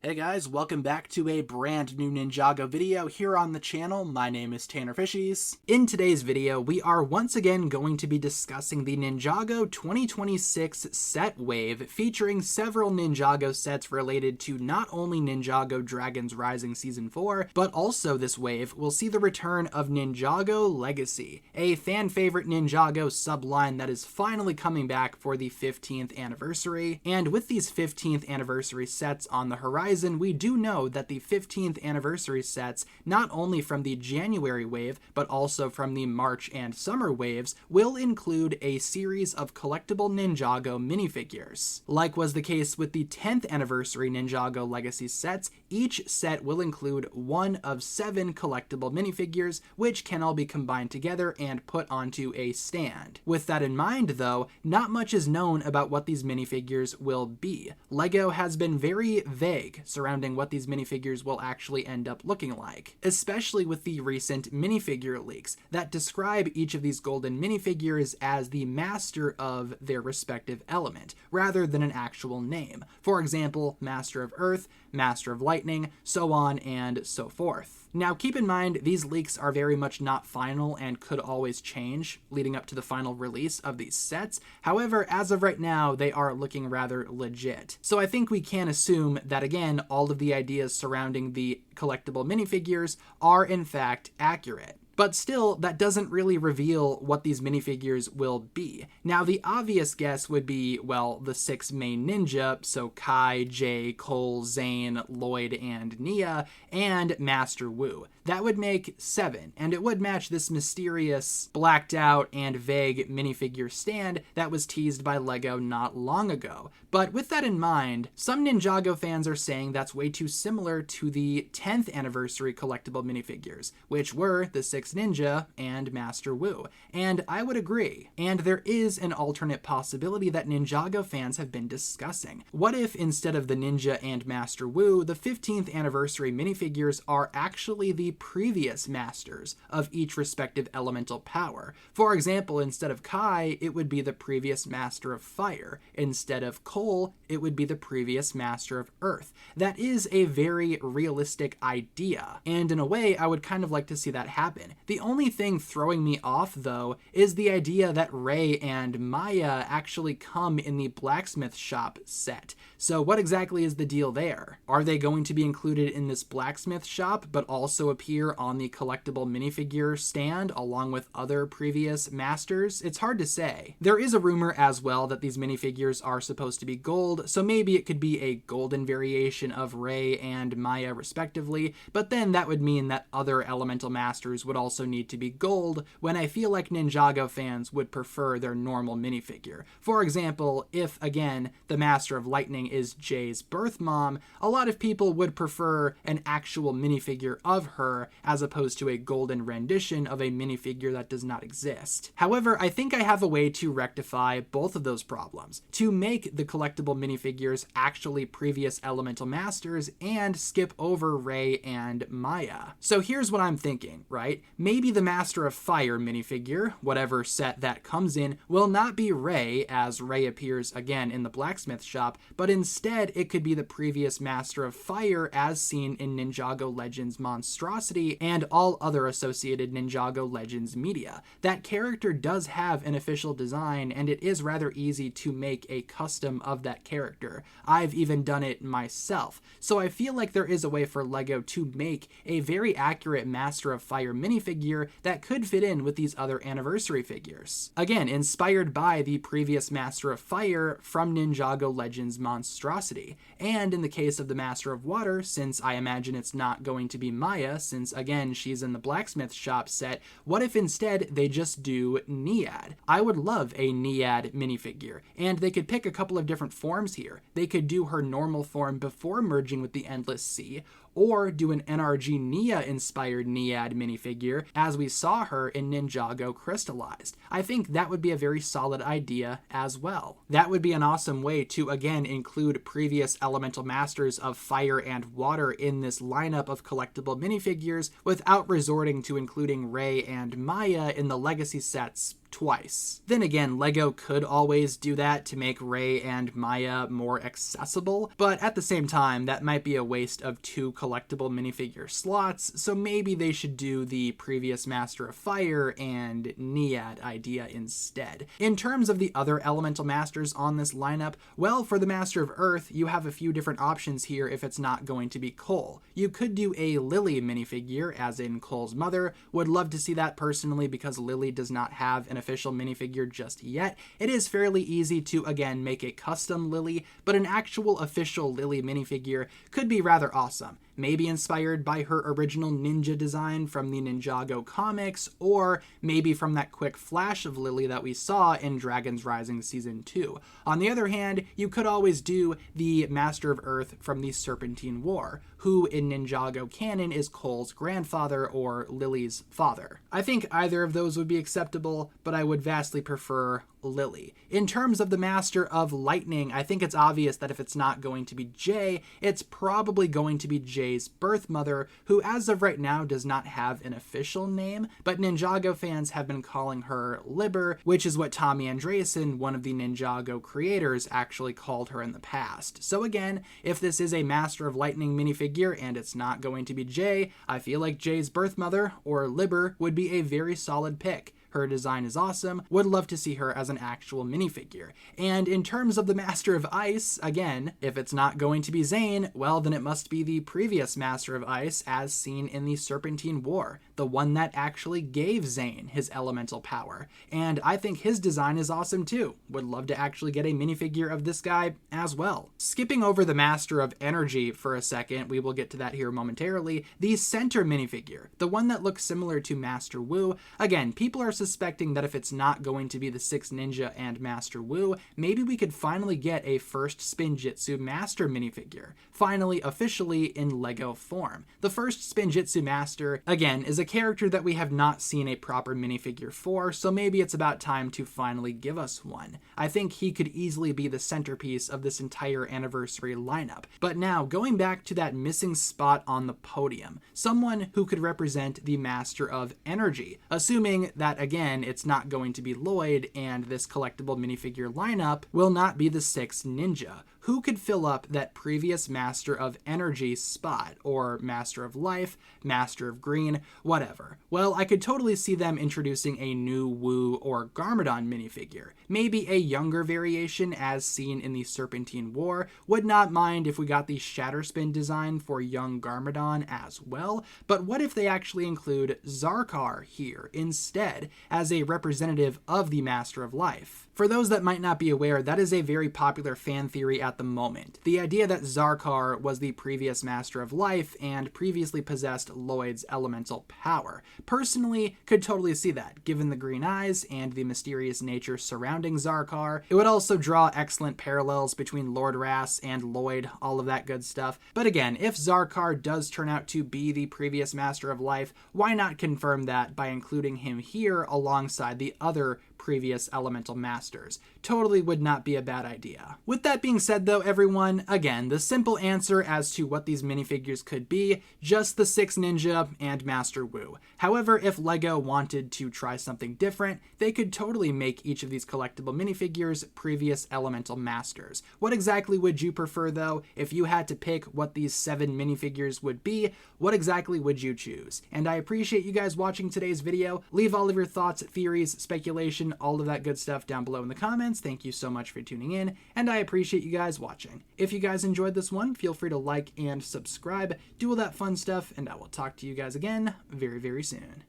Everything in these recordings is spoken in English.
Hey guys, welcome back to a brand new Ninjago video here on the channel. My name is TannerFishies. In today's video, we are once again going to be discussing the Ninjago 2026 set wave, featuring several Ninjago sets related to not only Ninjago Dragons Rising Season 4, but also this wave will see the return of Ninjago Legacy, a fan favorite Ninjago subline that is finally coming back for the 15th anniversary. And with these 15th anniversary sets on the horizon, we do know that the 15th anniversary sets, not only from the January wave, but also from the March and summer waves, will include a series of collectible Ninjago minifigures. Like was the case with the 10th anniversary Ninjago Legacy sets, each set will include one of 7 collectible minifigures, which can all be combined together and put onto a stand. With that in mind, though, not much is known about what these minifigures will be. LEGO has been very vague surrounding what these minifigures will actually end up looking like, especially with the recent minifigure leaks that describe each of these golden minifigures as the master of their respective element, rather than an actual name. For example, Master of Earth, Master of Lightning, so on and so forth. Now keep in mind, these leaks are very much not final and could always change leading up to the final release of these sets. However, as of right now, they are looking rather legit. So I think we can assume that, again, all of the ideas surrounding the collectible minifigures are in fact accurate. But still, that doesn't really reveal what these minifigures will be. Now, the obvious guess would be, well, the 6 main ninja, so Kai, Jay, Cole, Zane, Lloyd, and Nia, and Master Wu. That would make 7, and it would match this mysterious, blacked out, and vague minifigure stand that was teased by LEGO not long ago. But with that in mind, some Ninjago fans are saying that's way too similar to the 10th anniversary collectible minifigures, which were the 6 Ninja and Master Wu, and I would agree. And there is an alternate possibility that Ninjago fans have been discussing. What if instead of the Ninja and Master Wu, the 15th anniversary minifigures are actually the previous masters of each respective elemental power? For example, instead of Kai, it would be the previous master of fire. Instead of Cole, it would be the previous master of earth. That is a very realistic idea, and in a way, I would kind of like to see that happen. The only thing throwing me off, though, is the idea that Ray and Maya actually come in the blacksmith shop set. So what exactly is the deal there? Are they going to be included in this blacksmith shop, but also appear on the collectible minifigure stand along with other previous masters? It's hard to say. There is a rumor as well that these minifigures are supposed to be gold, so maybe it could be a golden variation of Ray and Maya respectively, but then that would mean that other elemental masters would also need to be gold, when I feel like Ninjago fans would prefer their normal minifigure. For example, if, again, the Master of Lightning is Jay's birth mom, a lot of people would prefer an actual minifigure of her as opposed to a golden rendition of a minifigure that does not exist. However, I think I have a way to rectify both of those problems, to make the collectible minifigures actually previous elemental masters and skip over Ray and Maya. So here's what I'm thinking, right? Maybe the Master of Fire minifigure, whatever set that comes in, will not be Ray, as Ray appears again in the blacksmith shop, but instead it could be the previous Master of Fire as seen in Ninjago Legends Monstrosity and all other associated Ninjago Legends media. That character does have an official design, and it is rather easy to make a custom of that character. I've even done it myself. So I feel like there is a way for LEGO to make a very accurate Master of Fire minifigure that could fit in with these other anniversary figures. Again, inspired by the previous Master of Fire from Ninjago Legends Monstrosity. And in the case of the Master of Water, since I imagine it's not going to be Maya, since again she's in the blacksmith shop set, what if instead they just do Niad? I would love a Niad minifigure, and they could pick a couple of different forms here. They could do her normal form before merging with the Endless Sea, or do an NRG Nia-inspired Niad minifigure, as we saw her in Ninjago Crystallized. I think that would be a very solid idea as well. That would be an awesome way to, again, include previous elemental masters of fire and water in this lineup of collectible minifigures without resorting to including Ray and Maya in the legacy sets twice. Then again, LEGO could always do that to make Rey and Maya more accessible, but at the same time, that might be a waste of 2 collectible minifigure slots, so maybe they should do the previous Master of Fire and Niad idea instead. In terms of the other elemental masters on this lineup, well, for the Master of Earth, you have a few different options here if it's not going to be Cole. You could do a Lily minifigure, as in Cole's mother. Would love to see that personally because Lily does not have an official minifigure just yet. It is fairly easy to, again, make a custom Lily, but an actual official Lily minifigure could be rather awesome. Maybe inspired by her original ninja design from the Ninjago comics, or maybe from that quick flash of Lily that we saw in Dragon's Rising Season 2. On the other hand, you could always do the Master of Earth from the Serpentine War, who in Ninjago canon is Cole's grandfather or Lily's father. I think either of those would be acceptable, but I would vastly prefer Lily. In terms of the Master of Lightning, I think it's obvious that if it's not going to be Jay, it's probably going to be Jay's birth mother, who as of right now does not have an official name, but Ninjago fans have been calling her Liber, which is what Tommy Andreasen, one of the Ninjago creators, actually called her in the past. So again, if this is a Master of Lightning minifigure and it's not going to be Jay, I feel like Jay's birth mother, or Liber, would be a very solid pick. Her design is awesome, would love to see her as an actual minifigure. And in terms of the Master of Ice, again, if it's not going to be Zane, well then it must be the previous Master of Ice as seen in the Serpentine War, the one that actually gave Zane his elemental power. And I think his design is awesome too. Would love to actually get a minifigure of this guy as well. Skipping over the Master of Energy for a second, we will get to that here momentarily, the center minifigure, the one that looks similar to Master Wu. Again, people are suspecting that if it's not going to be the 6 Ninja and Master Wu, maybe we could finally get a first Spinjitzu Master minifigure, finally officially in LEGO form. The first Spinjitzu Master, again, is a character that we have not seen a proper minifigure for, so maybe it's about time to finally give us one. I think he could easily be the centerpiece of this entire anniversary lineup. But now, going back to that missing spot on the podium, someone who could represent the Master of Energy, assuming that, again, it's not going to be Lloyd and this collectible minifigure lineup will not be the 6 Ninja. Who could fill up that previous Master of Energy spot, or Master of Life, Master of Green, whatever? Well, I could totally see them introducing a new Wu or Garmadon minifigure. Maybe a younger variation as seen in the Serpentine War. Would not mind if we got the Shatterspin design for young Garmadon as well, but what if they actually include Zarkar here instead as a representative of the Master of Life? For those that might not be aware, that is a very popular fan theory at the moment. The idea that Zarkar was the previous Master of Life and previously possessed Lloyd's elemental power. Personally, could totally see that, given the green eyes and the mysterious nature surrounding Zarkar. It would also draw excellent parallels between Lord Ras and Lloyd, all of that good stuff. But again, if Zarkar does turn out to be the previous Master of Life, why not confirm that by including him here alongside the other previous elemental masters? Totally would not be a bad idea. With that being said though, everyone, again, the simple answer as to what these minifigures could be, just the 6 Ninja and Master Wu. However, if LEGO wanted to try something different, they could totally make each of these collectible minifigures previous elemental masters. What exactly would you prefer though? If you had to pick what these 7 minifigures would be, what exactly would you choose? And I appreciate you guys watching today's video. Leave all of your thoughts, theories, speculation, all of that good stuff down below in the comments. Thank you so much for tuning in, and I appreciate you guys watching. If you guys enjoyed this one, feel free to like and subscribe, do all that fun stuff, and I will talk to you guys again very, very soon.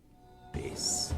Peace.